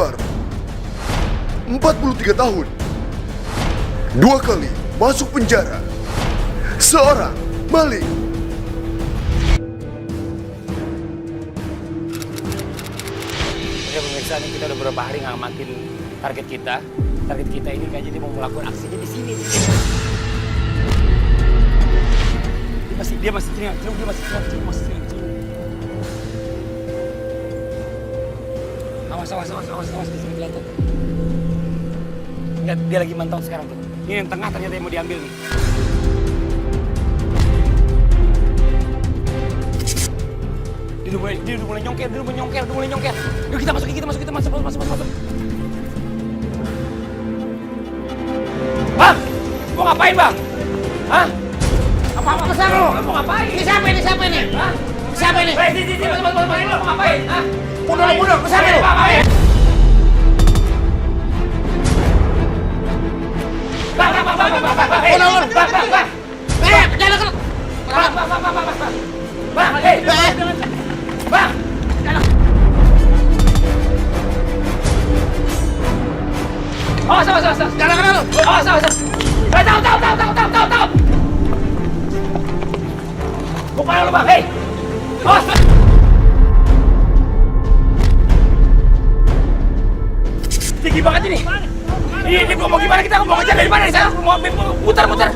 Sobar 43 tahun, 2 kali masuk penjara, seorang maling. Ya pemirsa, ini kita udah beberapa hari ngamatin target kita. Target kita ini kayaknya dia mau melakukan aksinya di sini. Dia masih teriak. Awas di sini kelihatan. Lihat, dia lagi mantau sekarang tuh. Ini yang tengah ternyata yang mau diambil nih. Dia udah mulai nyongkel. Yuk kita masuk. Bang! Mau ngapain, Bang? Hah? Apa besar lo? Mau ngapain? Ini siapa ini? Hah? Siapa ini? Sini, mau ngapain? Hah? Mundur, besar lo! Bang! Bang! Awas. Jangan lu. Awas. Tahu. Bukan lu, Bang. Hei. Awas. Tinggi banget ini. Ini gua mau gimana, kita mau ngejar dari mana nih? Saya mau muter. Muter.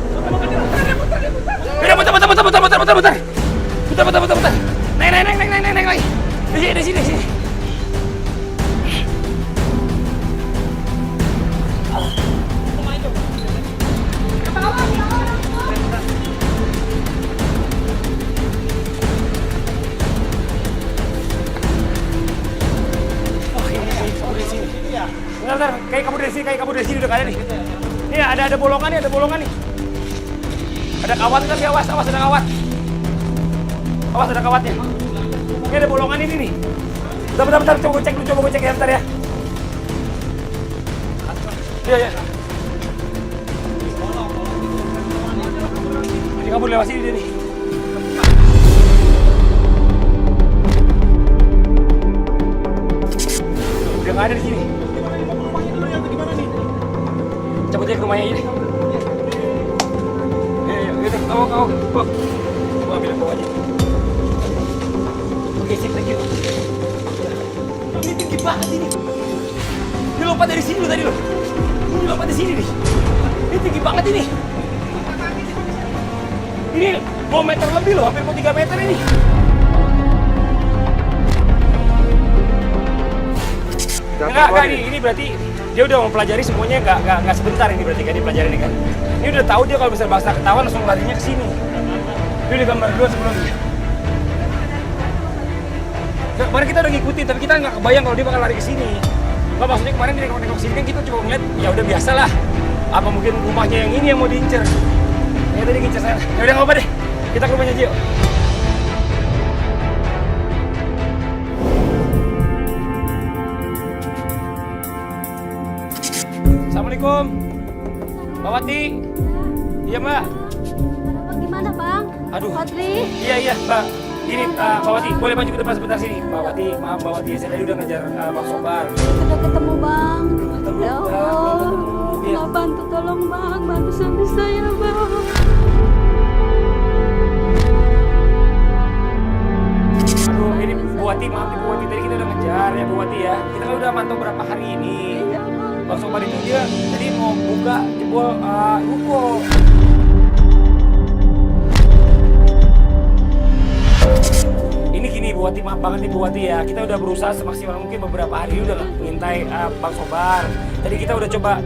Naik lagi. Di sini. Bentar, kayak kamu dari sini udah kalian nih. Ini ada bolongan nih. Ada kawat tapi awas ada kawat. Awas ada kawatnya. Ini ada bolongan ini nih. Bentar, coba gue cek ya bentar ya. Iya. Ini kamu lewat sini nih. Udah nggak ada di sini. Cabut aja ke rumahnya ini. Gitu. Kau. Gua ambil aja. Oke, sip, thank you. Ini tinggi banget ini. Dia lompat dari sini tadi lo. Ini lompat di sini nih. Ini tinggi banget ini. Ini 2 meter lebih loh, hampir mau 3 meter ini. Enggak, ini berarti dia udah mempelajari semuanya, nggak sebentar ini berarti kan dia pelajarin ini kan. Ini udah tahu dia kalau misalnya bangsa ketahuan langsung larinya ke sini. Dia udah gambar dulu sebelumnya. Kemarin kita udah ngikutin, tapi kita nggak kebayang kalau dia bakal lari ke sini. Nggak, maksudnya kemarin dia nengok sini kan kita coba ngeliat, ya udah biasa lah. Apa mungkin rumahnya yang ini yang mau diincer? Ya tadi ngincer saya. Ya udah nggak apa deh, kita ke rumahnya Gio. Assalamualaikum, Mbak Wati. Iya Mbak. Gimana Bang? Aduh. Fadli. Iya Mbak. Ini Mbak Wati, boleh maju ke depan sebentar sini. Mbak Wati, maaf Mbak Wati, saya tadi udah ngejar Bang Sobar. Sudah ketemu Bang. Ketemu. Ya Allah. Iya. Nggak bantu, tolong Bang, bantu suami saya Bang. Aduh, ini Bu Wati, maaf Bu Wati, tadi kita udah ngejar ya Bu Wati ya. Kita kan udah mantau berapa hari ini. Iya Bang. Bang Sobar itu dia tadi mau buka jebol ruko. Ini gini Bu Wati, maaf banget nih Bu Wati ya. Kita udah berusaha semaksimal mungkin beberapa hari udah ngintai Bang Sobar. Tadi kita udah coba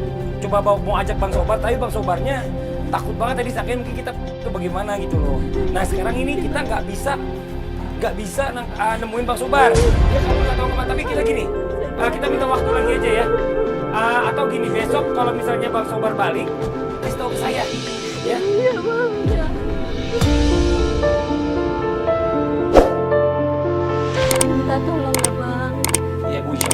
mau ajak Bang Sobar, tapi Bang Sobarnya takut banget tadi, sakit mungkin kita tuh bagaimana gitu loh. Nah sekarang ini kita nggak bisa nemuin Bang Sobar. Dia kamu nggak tahu kemana, tapi kita gini, kita minta waktu lagi aja ya. Atau gini, besok kalau misalnya Bang Sobar balik, kasih tahu ke saya ya. Iya Bang. Ya. Minta tolong ya Bang. Iya Bu, insya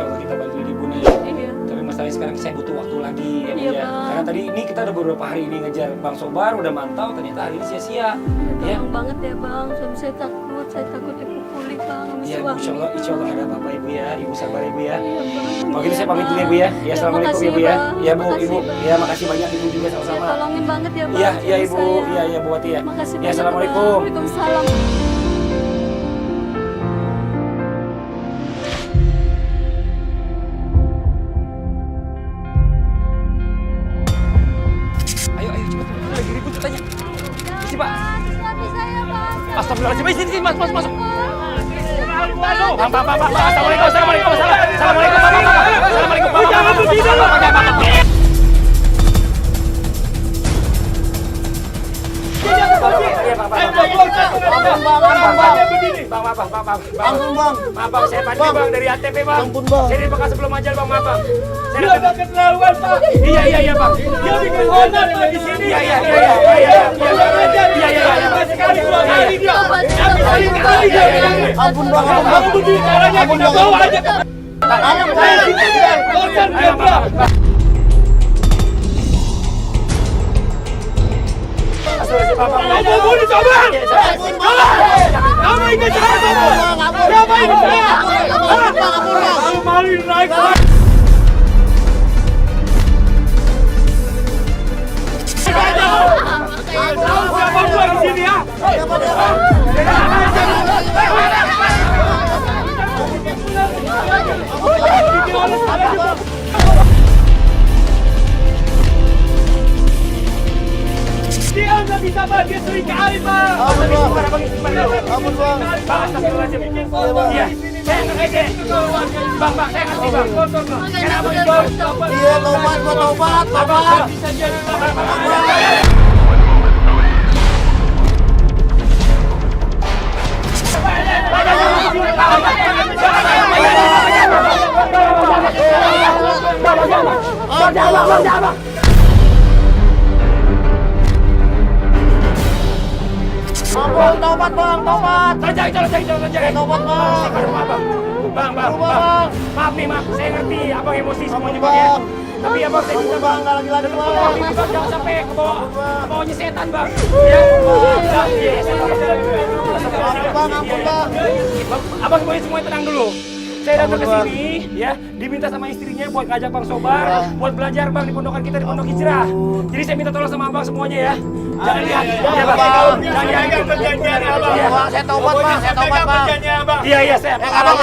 Allah kita bantu Ibu nih. Iya. Tapi masalahnya sekarang saya butuh waktu lagi ya Bu Iya, ya. Bang. Karena tadi ini kita udah beberapa hari ini ngejar Bang Sobar, udah mantau, ternyata hari ini sia-sia. Ya. Tolong banget ya Bang, suami saya takut. Saya takut dipukuli bang sama Iya, Bu, suami. insya Allah ada apa-apa Ibu ya. Ibu sabar Ibu ya. Iya bang. Kalau gitu saya pamit dulu ya Bu ya. Ya, assalamualaikum makasih, Ibu ya. Bang. Ya Bu, Makasih, Ibu. Bang. Ya, makasih banyak Ibu juga Saya sama-sama. tolongin banget ya bang. Iya, iya suami Ibu. saya. Iya, iya Bu Wati ya. Makasih Ya, banyak, assalamualaikum. Bang. Waalaikumsalam. Ayo, ayo cepat. Lagi ribut katanya. Isi Pak. Suami saya bang. Astagfirullahaladzim. Sini, masuk. Bang. Assalamualaikum. Assalamualaikum. Assalamualaikum. Assalamualaikum. Jangan begitu. Maaf bang, saya Panji bang dari ATV bang. Ampun bang. Saya dari Bekasi sebelum ajal bang, maaf bang. Dia udah keterlaluan pak. Iya bang. Dia bikin onar di sini. Iya. Ampun bang, ampun bang. Bawa aja. Ayo bang. Kamu bunuh coba! Kamu ingat saya kamu! Siapa ini saya? Kamu maluin naik! Siapa gua di sini ya? Dia nggak bisa bang, dia sering kali bang. Ampun bang. Bang, astagfirullahaladzim. Iya, saya ngerti. Bang, saya ngerti bang. Kenapa itu? Iya, tobat, gua tobat, tobat. Bisa jadi. Ampun, tobat bang, tobat. Jangan. Tobat bang. Bang. Maaf nih, maaf. Saya ngerti abang emosi semuanya bang Bang. ya. Tapi abang saya Ampun minta bang, nggak lagi-lagi bang. Bang, jangan sampai ke bawahnya setan bang. Ya. Ampun bang. Abang semuanya tenang dulu. Saya datang ke sini, ya, diminta sama istrinya buat ngajak Bang Sobar, buat belajar Bang di pondokan kita di Pondok Hijrah. Jadi saya minta tolong sama Abang semuanya ya. Jangan lihat, ya Bang. Jangan lihat perjanjiannya Abang. Bang, saya tobat bang, saya tobat bang. Iya, saya. Abang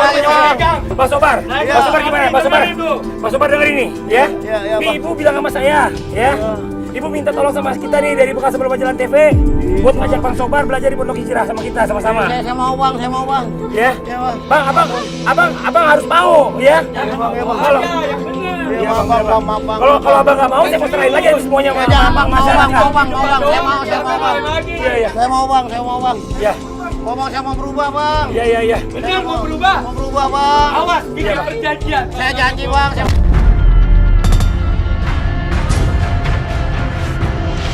Bang Sobar. Bang Sobar gimana? Bang Sobar denger ini, ya. Iya, Nih Bang. Ibu bilang sama saya, ya. Ibu minta tolong sama kita nih dari bekas sebelum jalan TV buat ngajak Bang Sobar belajar di Pondok Hijrah sama kita sama-sama. Saya mau bang, saya mau bang. Ya, Iya bang. Bang, abang harus mau, ya. Kalau Iya bang, bang, maaf bang. kalau abang nggak mau, saya mau serahin lagi semuanya sama Jangan bang, mau bang, masyarakat. mau bang, mau bang. Saya mau bang. Iya. Saya mau bang, saya mau bang. Ya, Mau bang, saya mau berubah bang. iya. Benar mau berubah? Mau berubah bang. Awas, bikin perjanjian. Saya janji bang.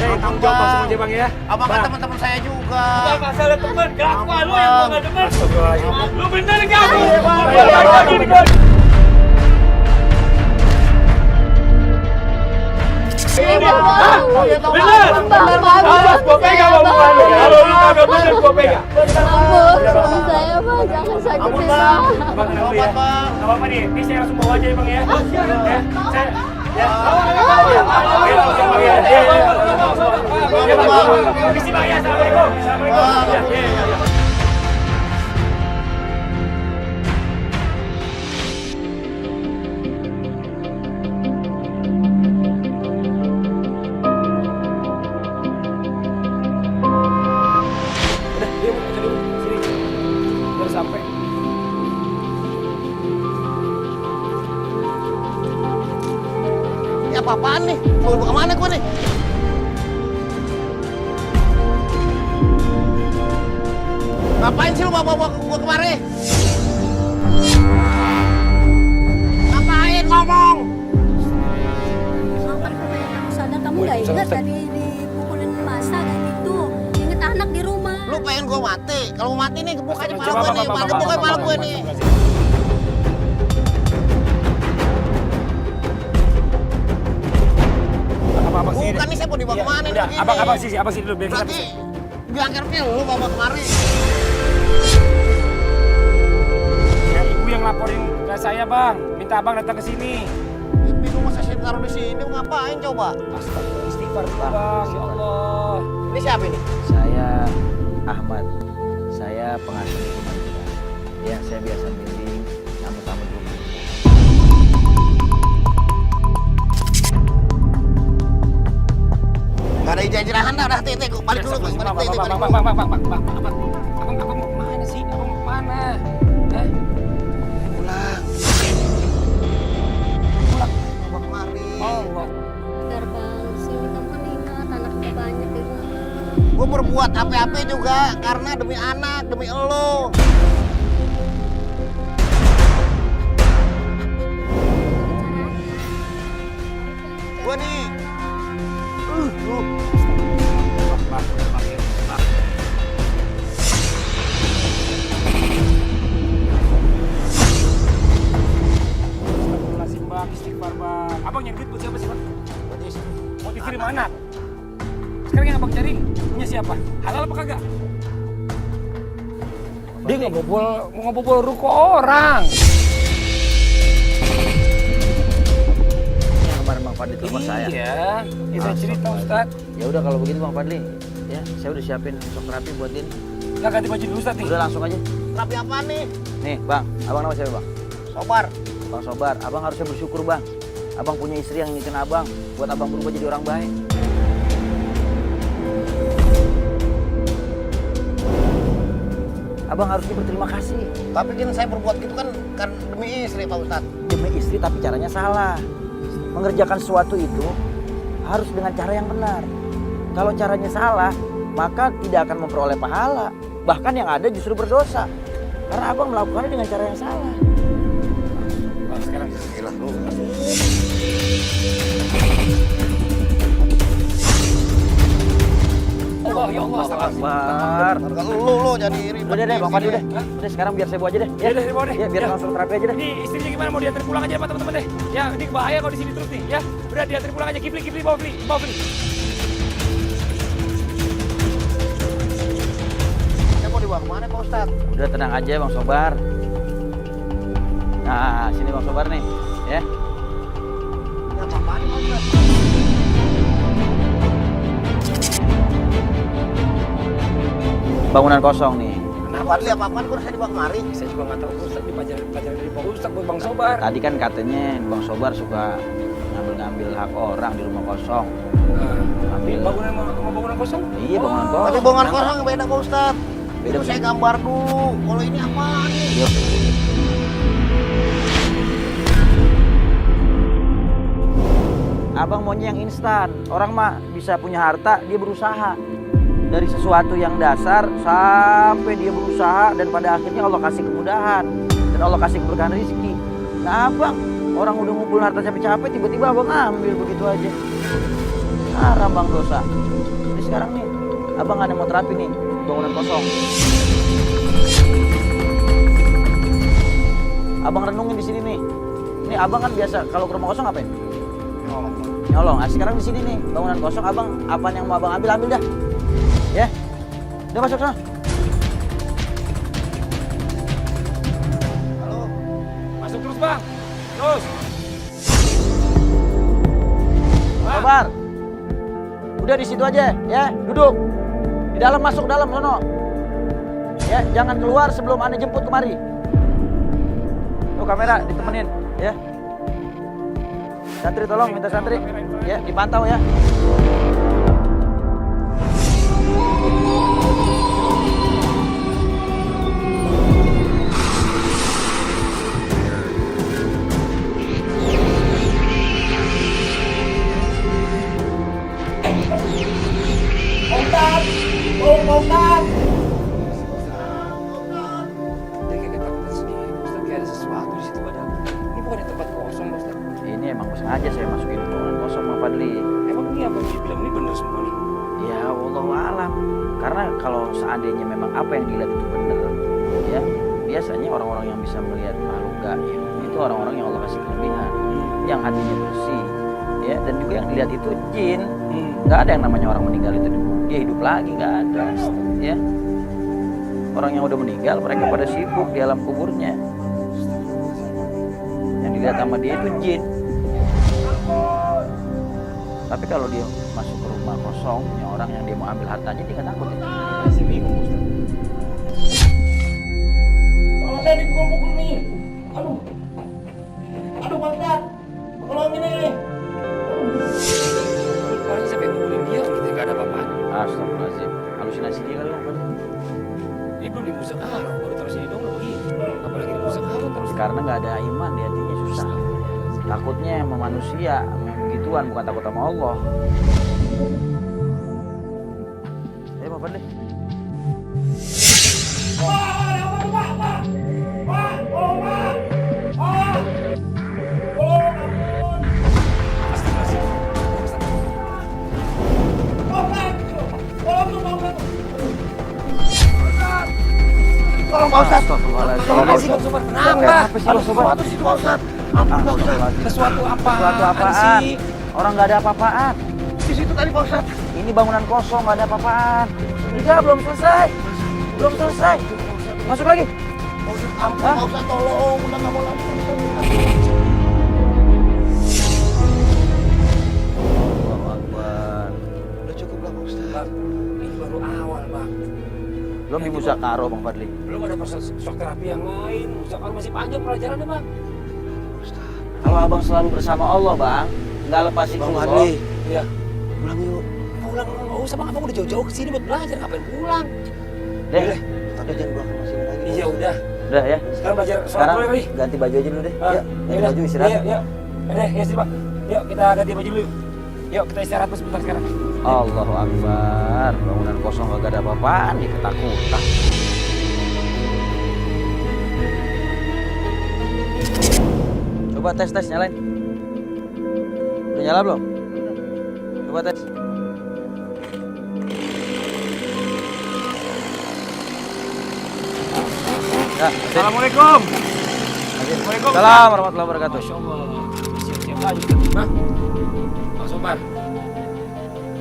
Saya tanggung jawab Bang semuanya Bang ya. Abang kan teman-teman saya juga. Bukan masalah teman, kelakuan lu yang gua nggak demen. Astagfirullahaladzim. Lu bener nggak? Iya, Bang. Lagi di bawah. Bener. Awas, gua pegang omongan lu. Kalau lu kagak bener, gua pegang. Ampun, suami saya bang, jangan sakitin Ampun bang. bang. Abang tenang dulu ya. Tobat bang. Nggak apa-apa nih, ini saya langsung bawa aja ya Bang ya. Ya, saya ya. Misi Bang ya, assalamualaikum. Ya. Udah, dia mau dulu. Sini. Baru sampai. Ini apa-apaan nih? Mau dibawa kemana gua nih? Ngapain sih lu bawa gua kemari? Ngapain ngomong? Kapan kamu sadar, kamu nggak ingat tadi dipukulin masa kayak gitu? Ingat anak di rumah. Lu pengen gua mati? Kalau mati nih gebuk aja Coba, kepala gua nih. Bang, Gebuk aja kepala gua nih. Abang sini. Bukan nih, saya mau dibawa kemana nih Udah, begini? abang sini dulu biar kita Berarti diangkatnya lu bawa kemari. Ya, ibu yang laporin ke saya bang, minta abang datang ke sini. Ini rumah saya taruh di sini ngapain coba? Astagfirullah, istighfar dulu bang, ya Allah. Ini siapa ini? Saya Ahmad. Saya pengasuh di rumah kita. Ya, saya biasa bimbing tamu-tamu di rumah. Gak ada ijazah dah titik. Balik dulu, Bang. Balik titik, balik dulu. Abang mau kemana sih? Abang mau kemana? Hah? Pulang. Bawa kemari. Allah. Bentar bang, sini kamu kan ingat anak udah banyak di rumah. Gue berbuat apa-apa juga karena demi anak, demi elo. Gue nih. Astagfirullahaladzim bang, istighfar bang. Abang nyari duit buat siapa sih bang? Mau dikirim anak. Sekarang yang abang cari punya siapa? Halal apa kagak? Dia ngebobol ruko orang. Yang kemarin Bang Fadli telepon saya. Iya, itu cerita Ustaz. Ya udah kalau begitu Bang Fadli, ya saya udah siapin sok terapi buat dia. Nggak ganti baju dulu Ustaz nih. Udah langsung aja. Terapi apa nih? Nih Bang, abang nama siapa Bang? Sobar. Bang Sobar, abang harusnya bersyukur Bang. Abang punya istri yang ngingetin abang, buat abang berubah jadi orang baik. Abang harusnya berterima kasih. Tapi kan saya berbuat gitu kan demi istri Pak Ustadz. Demi istri tapi caranya salah. Mengerjakan sesuatu itu harus dengan cara yang benar. Kalau caranya salah, maka tidak akan memperoleh pahala. Bahkan yang ada justru berdosa. Karena abang melakukannya dengan cara yang salah. Bang, sekarang Gila lu. Allah, ya Allah, Akbar. Lu jadi ribet. Udah deh Bang Fadli udah. Udah sekarang biar saya bawa aja deh. Ya udah, bawa deh. Ya biar Ya. langsung terapi aja deh. Ini istrinya gimana, mau diantar pulang aja apa teman-teman deh? Ya, ini bahaya kalau di sini terus nih, ya. Udah diantar pulang aja, Kipli, bawa Kipli. Saya mau dibawa kemana Pak Ustadz? Udah tenang aja Bang Sobar. Nah, sini Bang Sobar nih, ya. Ya apa-apaan Pak Ustadz? Bangunan kosong nih. Fadli apa-apaan kok saya dibawa kemari? Saya juga nggak tahu Ustaz, ini pelajaran dari Pak Ustaz buat Bang Sobar. Tadi kan katanya Bang Sobar suka ngambil hak orang di rumah kosong. Ambil. Bangunan kosong? Iya, bangunan kosong. Tapi bangunan kosong yang beda Pak Ustadz. Beda, Itu saya gambar dulu. Kalau ini apaan nih? Iya. Abang maunya yang instan. Orang mah bisa punya harta, dia berusaha. Dari sesuatu yang dasar sampai dia berusaha dan pada akhirnya Allah kasih kemudahan dan Allah kasih keberkahan rezeki. Nah abang, orang udah ngumpul harta capek-capek tiba-tiba abang ambil begitu aja. Haram bang dosa. Jadi sekarang nih, abang ada mau terapi nih, bangunan kosong. Abang renungin di sini nih. Ini abang kan biasa kalau ke rumah kosong ngapain? Nyolong. Nah, sekarang di sini nih, bangunan kosong abang apaan yang mau abang ambil dah. Ya, udah masuk sana. Halo. Masuk terus bang, terus. Sabar. Udah di situ aja, ya, duduk. Di dalam masuk dalam sono. Ya, jangan keluar sebelum Anda jemput kemari. Tuh kamera ditemenin, ya. Santri tolong, minta santri. Ya, dipantau ya. Dia kayak ketakutan sendiri, Ustaz, kayak ada sesuatu di situ padahal. Ini bukan tempat kosong, Ustaz. Ini emang sengaja saya masukin bangunan kosong Bang Fadli. Emang ini apa yang dia bilang ini bener semua nih? Ya Allah alam. Karena kalau seandainya memang apa yang dilihat itu benar, ya biasanya orang-orang yang bisa melihat makhluk gaib itu orang-orang yang Allah kasih kelebihan, yang hatinya bersih, ya dan juga yang dilihat itu jin. Nggak ada yang namanya orang meninggal itu dia hidup lagi, nggak ada, ya. Orang yang udah meninggal mereka pada sibuk di alam kuburnya. Yang dilihat sama dia itu jin. Tapi kalau dia masuk ke rumah kosong punya orang yang dia mau ambil hartanya, dia nggak takut ya? Masih bingung Ustaz. Tolong saya dipukul-pukul nih. Aduh. Aduh Pak Ustaz. Tolong ini. Kemarin sampai mukulin dia, kita nggak ada apa-apa. Astagfirullahaladzim. Halusinasi dia kali Bang Fadli. Ini belum di musyawarah, baru terus ini dong begitu. Apalagi di musyawarah terus. Karena nggak ada iman di hatinya susah. Takutnya sama manusia, sama begituan, bukan takut sama Allah. Ayo Pak Fadli. Tolong Pak Ustadz. Astagfirullahaladzim. Kenapa? Apa sih Bang Sobar? Sesuatu di situ Pak Ustadz. Ampun Pak Ustadz. Sesuatu apa? Sesuatu apaan? Orang nggak ada apa-apaan. Di situ tadi Pak Ustadz. Ini bangunan kosong, nggak ada apa-apaan. Enggak, belum selesai. Belum selesai. Masuk lagi. Pak Ustadz, ampun Pak Ustadz, tolong. Udah nggak mau lagi. Allahu Akbar. Udah cukup lah Pak Ustadz. Bang, ini baru awal bang. Belum di Musakaro Bang Fadli. Belum ada proses shock terapi yang lain. Musyawarah masih panjang pelajarannya bang. Kalau abang selalu bersama Allah Bang, nggak lepasin Bang Allah. Fadli, Iya. pulang yuk. Pulang nggak usah bang, abang udah jauh-jauh kesini buat belajar, ngapain pulang? Deh, Tapi jangan pulang ke sini lagi. Iya udah. udah ya. Sekarang belajar sholat Sekarang dulu ya Bang. ganti baju aja dulu deh. Ah, Yuk, ganti yaudah. baju istirahat. Yuk, yuk. Udah, ya sih Pak. Yuk kita ganti baju dulu. Yuk kita istirahat dulu sebentar sekarang. Allahu Akbar. Bangunan kosong gak ada apa-apaan, dia ketakutan. Coba tes nyalain. Udah nyala belum? Coba tes. Ya, Assalamualaikum. Assalamualaikum warahmatullahi wabarakatuh. Masya Allah. Siap-siap aja Ustaz. Bang. Bang Sobar.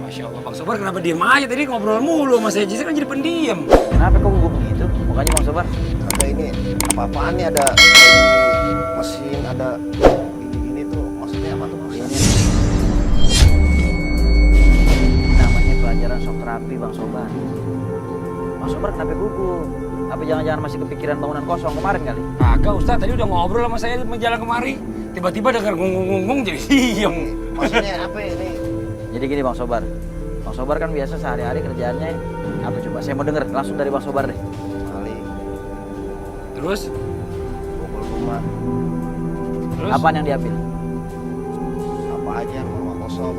Masya Allah. Bang Sobar kenapa diem aja tadi ngobrol mulu sama saya kan jadi pendiam. Kenapa kok gugup begitu? Mukanya Bang Sobar. Ada ini apa-apaan nih, ada mesin, ada ini tuh, maksudnya apa tuh Pak Ustadz? Namanya pelajaran shock terapi Bang Sobar. Bang Sobar kenapa gugup? Apa jangan-jangan masih kepikiran bangunan kosong kemarin kali? Kagak Ustaz, tadi udah ngobrol sama saya di jalan kemari. Tiba-tiba dengar ngung-ngung jadi diem. Maksudnya apa ini? Jadi gini Bang Sobar. Bang Sobar kan biasa sehari-hari kerjaannya apa coba? Saya mau denger langsung dari Bang Sobar deh. Kali Terus? bobol rumah, Terus? Apaan yang diambil? apa aja rumah kosong.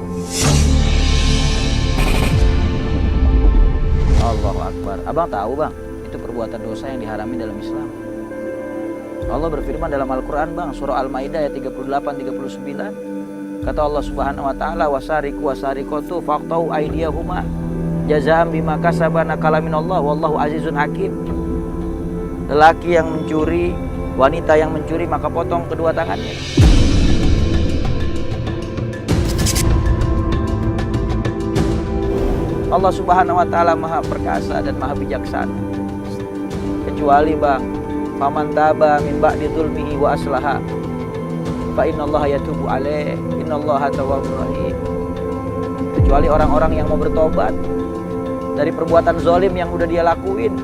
Allahu Akbar. Abang tahu Bang, itu perbuatan dosa yang diharami dalam Islam. Allah berfirman dalam Al-Quran Bang, surah Al-Maidah ayat 38-39. Kata Allah Subhanahu wa taala, wasariqu wasariqatu faqtau aydiyahuma jazaa'an bima kasabana kalaminallah wallahu azizun hakim. Lelaki yang mencuri, wanita yang mencuri maka potong kedua tangannya. Allah Subhanahu wa taala Maha perkasa dan Maha bijaksana. Kecuali Bang, faman taba min ba'di dzulmihi wa aslaha fa innallaha yatubu alaih innallaha tawwabur rahim. Kecuali orang-orang yang mau bertobat dari perbuatan zalim yang udah dia lakuin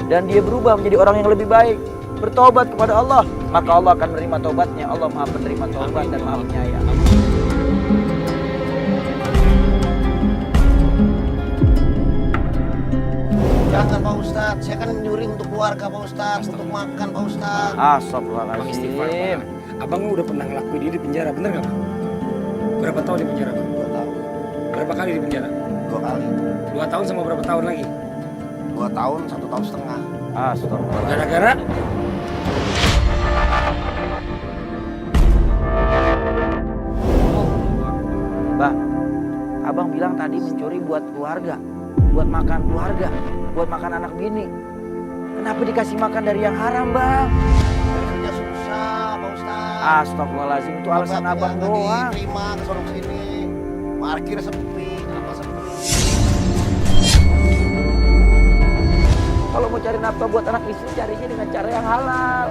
dan dia berubah menjadi orang yang lebih baik, bertobat kepada Allah, maka Allah akan menerima tobatnya. Allah Maha penerima tobat dan Maha penyayang. Jangan Pak Ustadz, saya kan nyuri untuk keluarga Pak Ustadz, untuk makan Pak Ustadz. Bang istighfar, Astagfirullahaladzim. Bang. Abang udah pernah ngelakuin ini di penjara, bener gak Bang? Berapa tahun di penjara Bang? 2 tahun, Berapa kali di penjara? 2 kali, 2 tahun sama berapa tahun lagi? 2 tahun, 1 tahun setengah. Astagfirullahaladzim. Gara-gara Bang, abang bilang tadi mencuri buat keluarga, buat makan keluarga, buat makan anak bini. Kenapa dikasih makan dari yang haram Bang? Kerja susah Pak Ustadz. Astagfirullahaladzim, itu alasan abang doang. Terima ke sono sini, parkir sepi, apa sepi. Kalau mau cari nafkah buat anak istri, carinya dengan cara yang halal.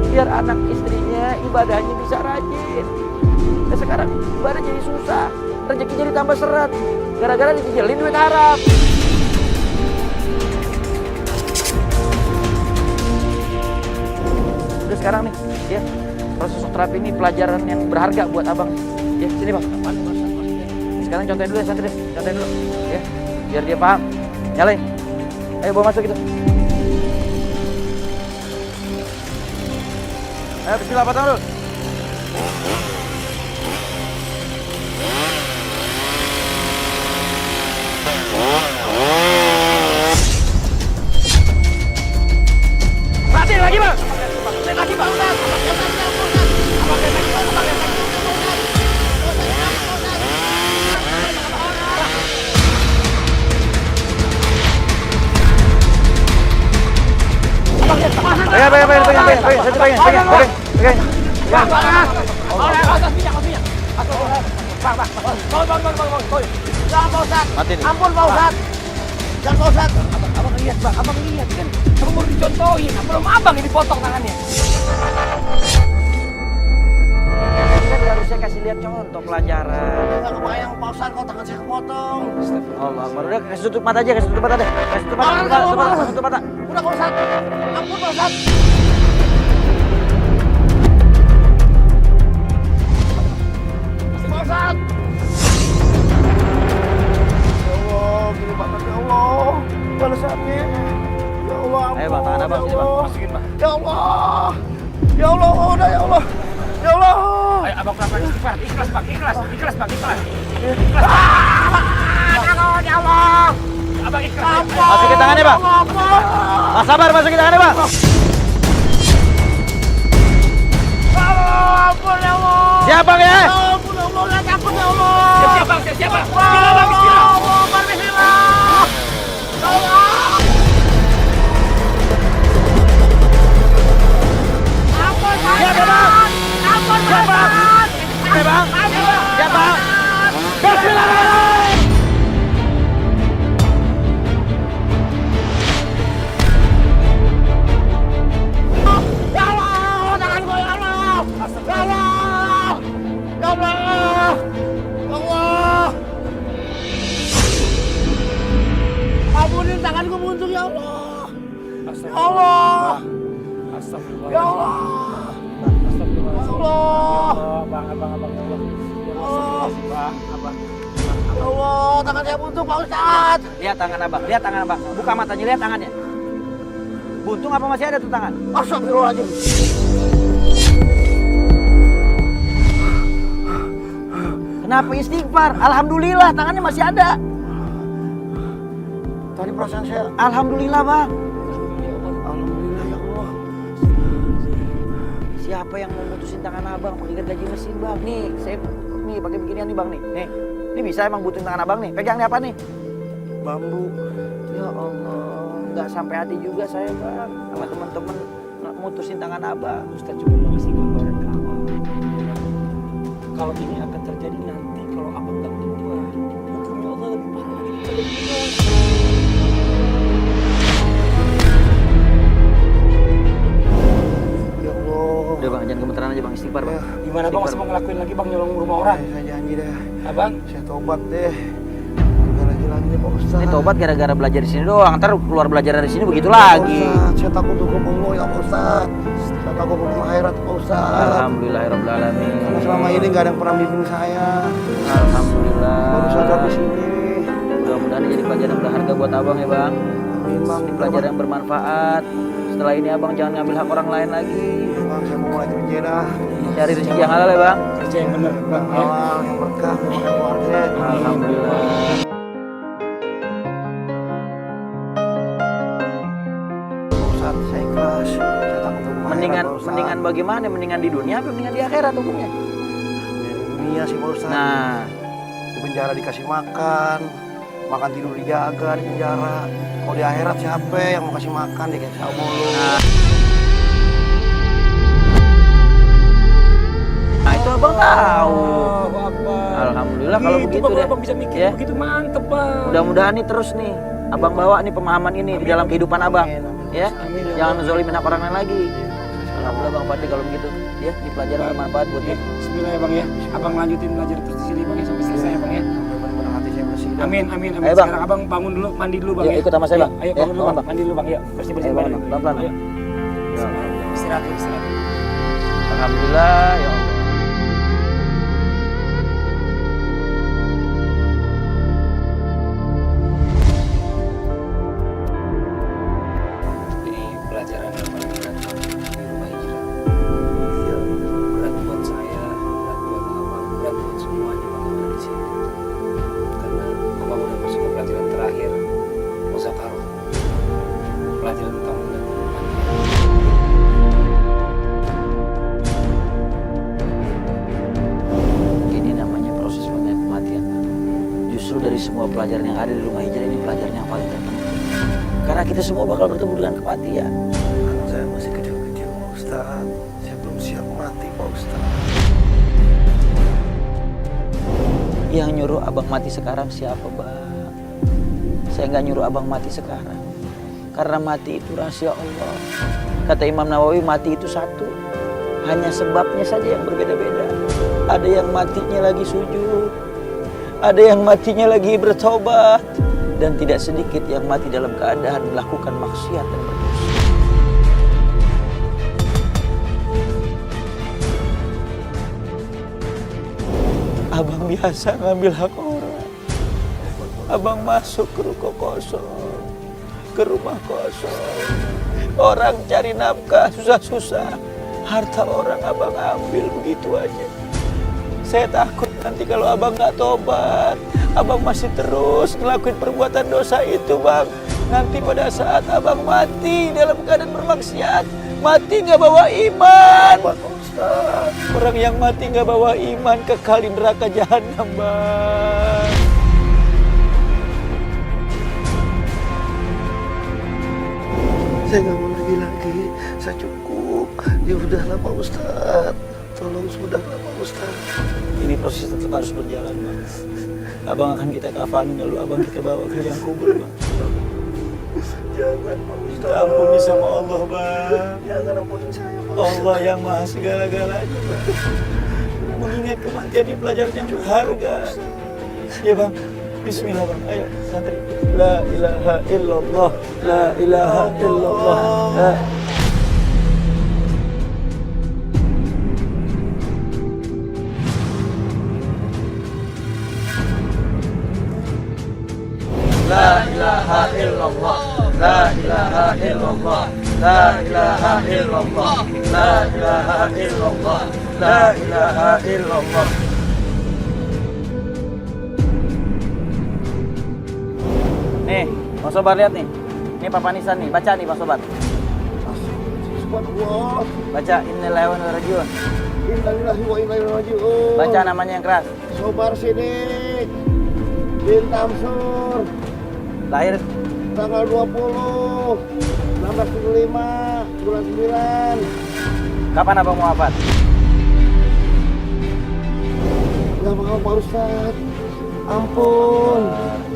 Biar anak istrinya ibadahnya bisa rajin. Nah, sekarang ibadah jadi susah, rezeki jadi tambah seret, gara-gara dicicilin duit haram. Udah sekarang nih, ya proses terapi ini pelajaran yang berharga buat abang. Ya sini bang. Sekarang contohin dulu ya santri, contohin dulu, ya biar dia paham. Nyalain. Ayo bawa masuk gitu. Ayo bismillah, potong dulu. Mati lagi bang. Lagi bang. Ampun Pak Ustaz. Jangan Pak Ustaz. Abang lihat bang, abang lihat kan. Abang baru dicontohin, belum abang ini dipotong tangannya. Kan harusnya kasih lihat contoh pelajaran. Enggak kebayang Pak Ustaz kalau tangan saya kepotong. Allah, udah kasih tutup mata aja, kasih tutup mata deh. Kasih tutup mata, tutup mata. Udah Pak Ustaz. Ampun Pak Ustaz. Pak Ustaz. Ya Allah, gini banget ya Allah. Balasannya. Ya Allah. Ayo bang, tangan abang sini bang. Masukin bang. Ya Allah. Ya Allah, udah ya Allah. Ya Allah. Ayo abang pelan-pelan istighfar, ikhlas bang, ikhlas bang, ikhlas. Ya Allah. Abang ikhlas. Masukin tangannya bang. Mas sabar, masukin tangannya bang. Ampun ya Allah. Siap bang ya. Ampun ya Allah, ya takut ya Allah. Siap bang, siap bang. Bismillah bang, bismillah. Allah, bismillah. Ya Allah. Ampun bang. Siap ya bang. Ampun Siap bang. Siap bang. Siap bang. Bismillahirrahmanirrahim. Ya Allah, tangan gue ya Allah. Ya Allah. Ya Allah. Ya Allah. Ampunin tanganku buntung ya Allah. Ya Allah. Astagfirullah. Ya Allah. Astagfirullah. Ya Allah. Abang. Oh. Bang, abang. Ya Allah, tangan saya buntung Pak Ustaz. Lihat tangan abang, lihat tangan abang. Buka matanya, lihat tangannya. Buntung apa masih ada tuh tangan? Astagfirullahaladzim. Kenapa istighfar? Alhamdulillah tangannya masih ada. Tadi perasaan saya. Alhamdulillah bang. Alhamdulillah ya Allah. Siapa yang mau mutusin tangan abang pakai gergaji mesin bang? Nih, saya nih pakai beginian nih bang nih. Nih, ini bisa emang butuhin tangan abang nih. Pegang nih apa nih? Bambu. Ya Allah, nggak sampai hati juga saya bang sama teman-teman mutusin tangan abang. Ustaz cuma mau ngasih gambaran ke abang. Kalau ini akan terjadi nanti kalau abang nggak berubah, hukumnya Allah lebih parah lagi. Ya Allah. Udah bang, jangan gemeteran aja bang, istighfar bang. Gimana bang masih mau ngelakuin lagi bang nyolong rumah orang? Saya janji deh. Abang? Saya tobat deh. Enggak lagi nih Pak Ustaz. Ini tobat gara-gara belajar di sini doang, ntar keluar belajar dari sini begitu lagi. Ustaz, saya takut hukum Allah ya Pak Ustaz. Saya takut hukum akhirat Pak Ustaz. Alhamdulillahirobbilalamin. Karena selama ini nggak ada yang pernah bimbing saya. Alhamdulillah. Baru sadar di sini. Mudah-mudahan ini jadi pelajaran berharga buat abang ya bang. Amin bang. Ini pelajaran yang bermanfaat. Setelah ini abang jangan ngambil hak orang lain lagi. Iya, bang, saya mau mulai kerja dah. Cari rezeki yang halal ya bang. Kerja yang bener bang ya. Halal, yang berkah, mau makan keluarga. Alhamdulillah. Ustaz, saya ikhlas. Saya takut hukum Mendingan akhirat, Pak Ustaz. mendingan bagaimana? Mendingan di dunia apa mendingan di akhirat hukumnya? Di dunia sih Pak Ustaz. Nah, Di penjara dikasih makan, makan tidur dijaga di penjara. Kalau di akhirat siapa yang mau kasih makan dikasih sama mulu. nah itu abang tahu. Abang. Alhamdulillah kalau begitu bang, deh. abang bisa mikir Ya. begitu mantep bang. Mudah-mudahan nih terus nih Abang bawa nih pemahaman ini di dalam kehidupan abang. Ya, jangan zolimin hak orang lain lagi. Alhamdulillah Bang Fadli kalau begitu. Ya, di pelajaran bermanfaat buat dia. Bismillah ya Bang ya. Abang lanjutin belajar terus di sini Bang ya sampai selesai ya Bang ya. Amin, amin, amin. Ayo, Bang. Sekarang abang bangun dulu, mandi dulu Bang Yuk, ya. ikut sama saya, Bang. Ayo Ya, bangun dulu bangun, Bang, mandi dulu Bang. Yuk, bersih-bersih Ayo, badan Bang. dulu. Pelan-pelan. Ayo. Istirahat, istirahat. Alhamdulillah ya Allah. Ini pelajaran yang paling berat di rumah hijrah. Berat buat saya, berat buat abang, berat buat semuanya Bang yang ada di sini. Karena abang udah masuk ke pelajaran terakhir, Muzakaroh. Pelajaran tentang Ini namanya proses mengenai kematian. Justru dari semua pelajaran yang ada di rumah hijrah ini pelajaran yang paling terpenting. Karena kita semua bakal bertemu dengan kematian. Saya masih kecil-kecil Pak Ustaz. Saya belum siap mati Pak Ustaz. Yang nyuruh abang mati sekarang siapa Bang? Saya nggak nyuruh abang mati sekarang. Karena mati itu rahasia Allah. Kata Imam Nawawi mati itu satu. Hanya sebabnya saja yang berbeda-beda. Ada yang matinya lagi sujud. Ada yang matinya lagi bertobat. Dan tidak sedikit yang mati dalam keadaan melakukan maksiat dan berdosa. Abang biasa ngambil hak orang. Abang masuk ke ruko kosong, ke rumah kosong. Orang cari nafkah susah-susah. Harta orang abang ambil begitu aja. Saya takut nanti kalau abang nggak tobat, abang masih terus ngelakuin perbuatan dosa itu bang. Nanti pada saat abang mati dalam keadaan bermaksiat, mati nggak bawa iman. Orang yang mati nggak bawa iman kekal di neraka jahanam bang. Saya nggak mau lagi. Saya cukup. Ya udahlah Pak Ustaz. Tolong sudahlah Pak Ustaz. Ini proses tetap harus berjalan bang. Abang akan kita kafanin lalu abang kita bawa ke liang kubur bang. Jangan Pak Ustaz. Kita ampuni sama Allah bang. Jangan ampunin saya Pak. Allah yang maha segala-galanya bang. Mengingat kematian di pelajaran yang berharga. Ya bang. Bismillah bang. Ayo santri. La ilaha illallah. La ilaha illallah. La La ilaha illallah. La ilaha illallah. La ilaha illallah. La ilaha illallah. La ilaha illallah. Nih, Bang Sobar lihat nih. Ini Papa Nisan nih, baca nih Bang Sobar. Subhanallah. Baca innalillahi wa inna ilaihi rajiun. Innalillahi wa inna ilaihi raji'un. Baca namanya yang keras. Sobar Sidik bin Tamsur. Lahir Tanggal 20 1975 bulan 9. kapan Abang mau wafat? Gak mau Pak Ustaz. Ampun.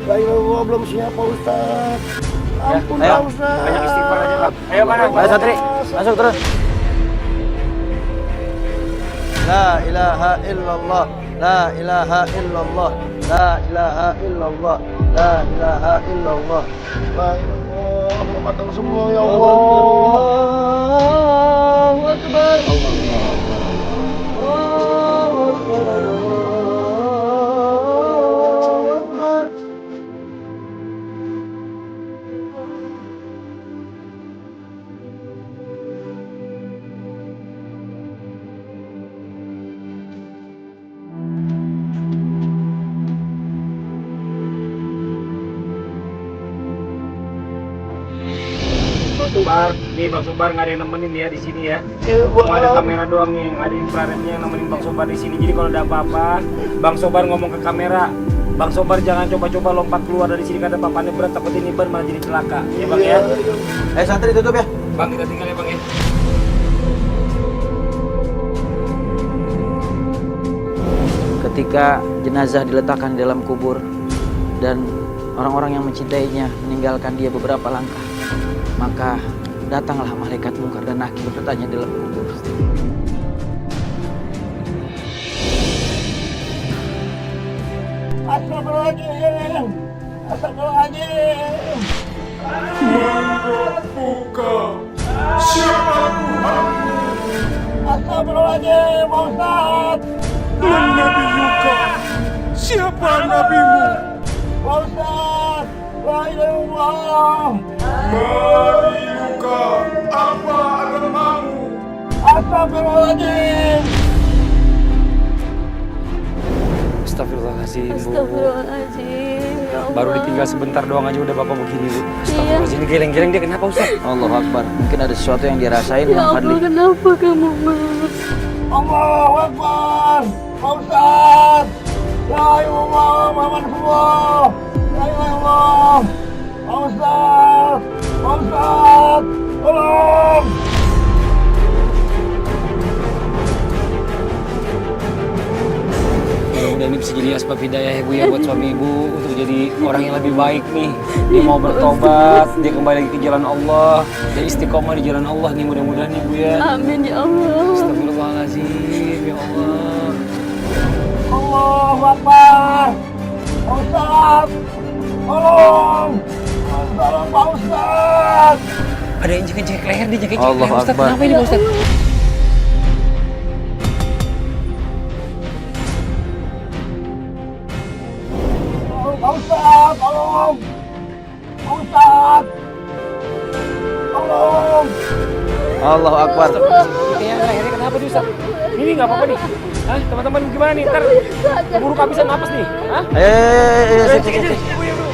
La ilaha illallah belum siap Pak Ustaz. Ampun ayo. Pak Ustaz. Banyak istighfar aja Bang. Ayo mana? Ayo santri, masuk terus. La ilaha illallah. La ilaha illallah. La ilaha illallah. La ilaha illallah. La ilaha Muhammad Rasulullah ya Allah. Allahu Akbar. Sobar, nih Bang Sobar nggak ada yang nemenin ya di sini ya. Cuma ada kamera doang nih, ada infrarednya yang nemenin Bang Sobar di sini. Jadi kalau ada apa-apa, Bang Sobar ngomong ke kamera. Bang Sobar jangan coba-coba lompat keluar dari sini karena papannya berat, takut ini ban malah jadi celaka. Ya Bang ya. Santri tutup ya. Bang kita tinggal ya Bang ya. Ketika jenazah diletakkan di dalam kubur dan orang-orang yang mencintainya meninggalkan dia beberapa langkah, maka datanglah malaikat Munkar dan Nakir bertanya dalam kubur. Astagfirullahaladzim. Astagfirullahaladzim. Buka. Siapa Tuhan? Astagfirullahaladzim, Pak Ustadz. Nabi Yuka. Siapa nabimu? Pak Ustadz, la ilaha illallah. Nabi Yuka. Apa agamamu? Astagfirullahaladzim. Astagfirullahaladzim, Bu. Astagfirullahaladzim, ya Allah. Baru ditinggal sebentar doang aja udah Bapak begini, Bu. Iya. Astagfirullahaladzim, ini geleng-geleng dia kenapa, Ustaz? Allahu Akbar. Mungkin ada sesuatu yang dirasain, Ya Bang Allah, Fadli. kenapa kamu, Mas? Allahu Akbar. Pak Ustadz. La ilaha illallah, Muhammad Rasulullah. La ilaha illallah. Pak Ustadz. Pak Ustadz. Tolong. Mudah-mudahan ini bisa jadi asbab hidayah ya, Bu, ya, buat suami Ibu untuk jadi orang yang lebih baik nih. Dia mau bertobat, dia kembali lagi ke jalan Allah, dia istiqomah di jalan Allah nih, mudah-mudahan ya, Bu, ya. Amin ya Allah. Astagfirullahaladzim, ya Allah. Allahu Akbar. Pak Ustadz. Tolong. Tolong Pak Ustadz. Ada yang jengkel leher, dia jengkel Allahu leher, Ustaz. Akbar. Kenapa ini, Pak Ustaz? Pak Ustadz, tolong. Pak Ustadz. Tolong. Allahu Akbar. Kayaknya lehernya kenapa nih, Ustaz? Ini nggak apa-apa nih. Hah, teman-teman gimana nih? Ntar keburu kehabisan napas nih. Hah? Sini, sini, sini. Ibu, ibu.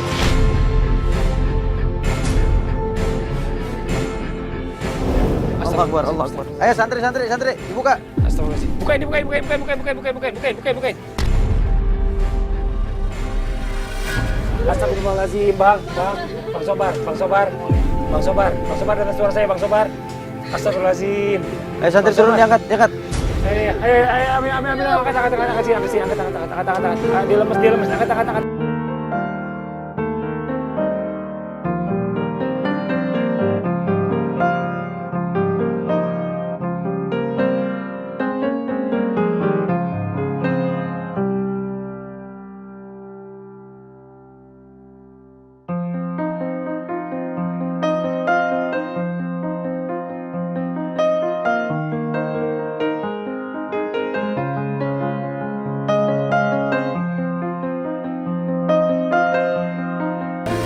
Allahu Akbar, Allahu Akbar. Ayo santri, santri, santri, dibuka. Astagfirullahaladzim. Bukain, bukain, bukain, bukain, bukain, bukain, bukain, bukain, bukain, bukain, bukain. Astagfirullahaladzim, Bang Sobar, Bang Sobar, Bang Sobar, Bang Sobar dengar suara saya, Bang Sobar. Astagfirullahaladzim. Ayo santri turun, diangkat, diangkat. Ayo, ambil, angkat, angkat. Dia lemes, angkat.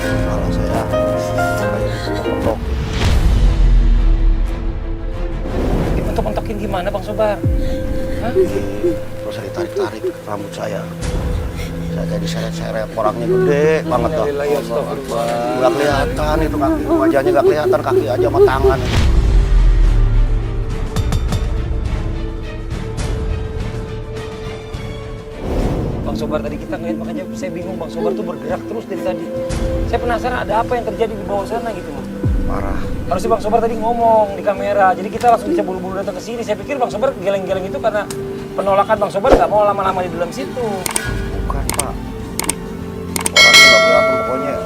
Kalau saya kayak mentok. Dipentok-pentokin gimana, Bang Sobar? Hah? Terus saya ditarik-tarik rambut saya. Saya kayak diseret-seret, orangnya gede banget tuh. Nggak kelihatan itu kaki, wajahnya nggak kelihatan, kaki aja sama tangan. Bang Sobar tadi kita ngeliat, makanya saya bingung, Bang Sobar tuh bergerak terus dari tadi. Saya penasaran ada apa yang terjadi di bawah sana gitu, Bang. Parah. Harusnya Bang Sobar tadi ngomong di kamera, jadi kita langsung bisa buru-buru datang ke sini. Saya pikir Bang Sobar geleng-geleng itu karena penolakan Bang Sobar nggak mau lama-lama di dalam situ. Bukan Pak. Orangnya nggak kelihatan pokoknya.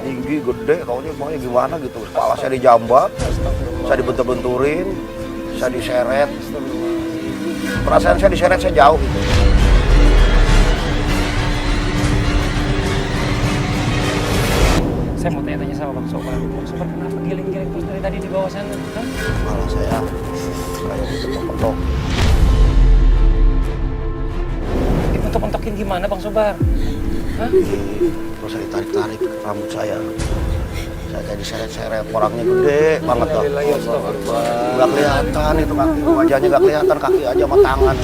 Tinggi, gede, taunya gimana gitu. Kepala saya dijambak, saya dibentur-benturin, saya diseret. Perasaan saya diseret, saya jauh gitu. Saya mau tanya-tanya sama Bang Sobar. Bang Sobar kenapa geleng-geleng terus dari tadi di bawah sana? Hah? Kepala saya kayak dipentok-pentok. Dipentok-pentokin gimana, Bang Sobar? Hah? Terus saya ditarik-tarik rambut saya. Saya kayak diseret-seret, orangnya gede banget tuh. Nggak kelihatan itu kaki, wajahnya nggak kelihatan, kaki aja sama tangan.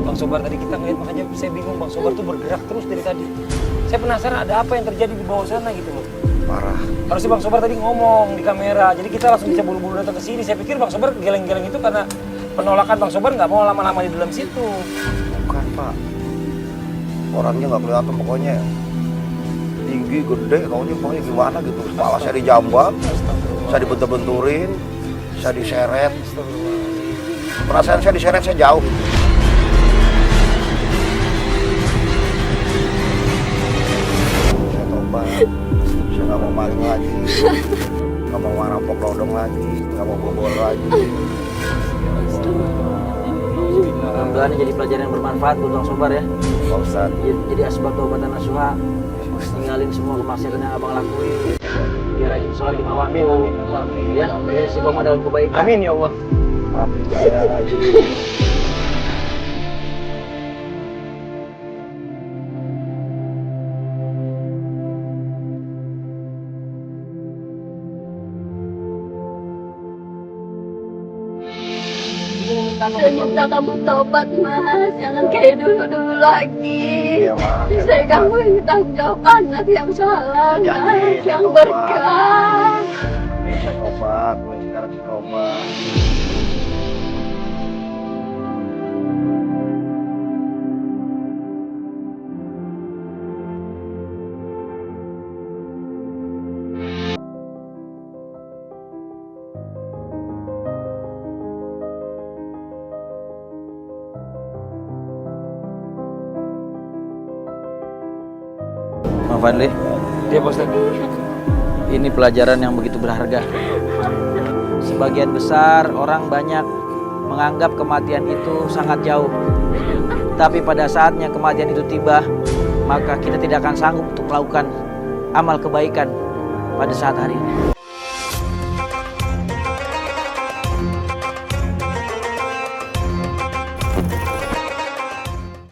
Bang Sobar tadi kita ngeliat, makanya saya bingung, Bang Sobar tuh bergerak terus dari tadi. Saya penasaran ada apa yang terjadi di bawah sana gitu, Bang. Parah. Harusnya Bang Sobar tadi ngomong di kamera, jadi kita langsung bisa buru-buru datang ke sini. Saya pikir Bang Sobar geleng-geleng itu karena penolakan Bang Sobar nggak mau lama-lama di dalam situ. Bukan Pak. Orangnya nggak kelihatan pokoknya. Tinggi, gede, taunya gimana gitu. Kepala saya dijambak, saya dibentur-benturin, saya diseret. Perasaan saya diseret saya jauh. Saya tobat. Saya nggak mau maling lagi. Nggak mau merampok rodong lagi. Nggak mau bobol lagi. Mudah-mudahan ini jadi pelajaran yang bermanfaat buat Bang Sobar ya. Pak Ustadz. Jadi asbab taubatan nasuha. Tinggalin semua kemaksiatan yang abang lakuin. Biar rajin sholat di waktu. Ya, istiqomah dalam kebaikan. Amin ya Allah. Maafin saya lagi. Saya minta kamu tobat mas, jangan kayak dulu lagi. Iya, Mak. Saya kamu yang tanggung jawab anak yang salah, mas, yang tobat. berkah. Saya tobat, sekarang saya tobat. Bang Fadli, Iya Pak Ustadz. ini pelajaran yang begitu berharga. Sebagian besar orang banyak menganggap kematian itu sangat jauh. Tapi pada saatnya kematian itu tiba, maka kita tidak akan sanggup untuk melakukan amal kebaikan pada saat hari ini.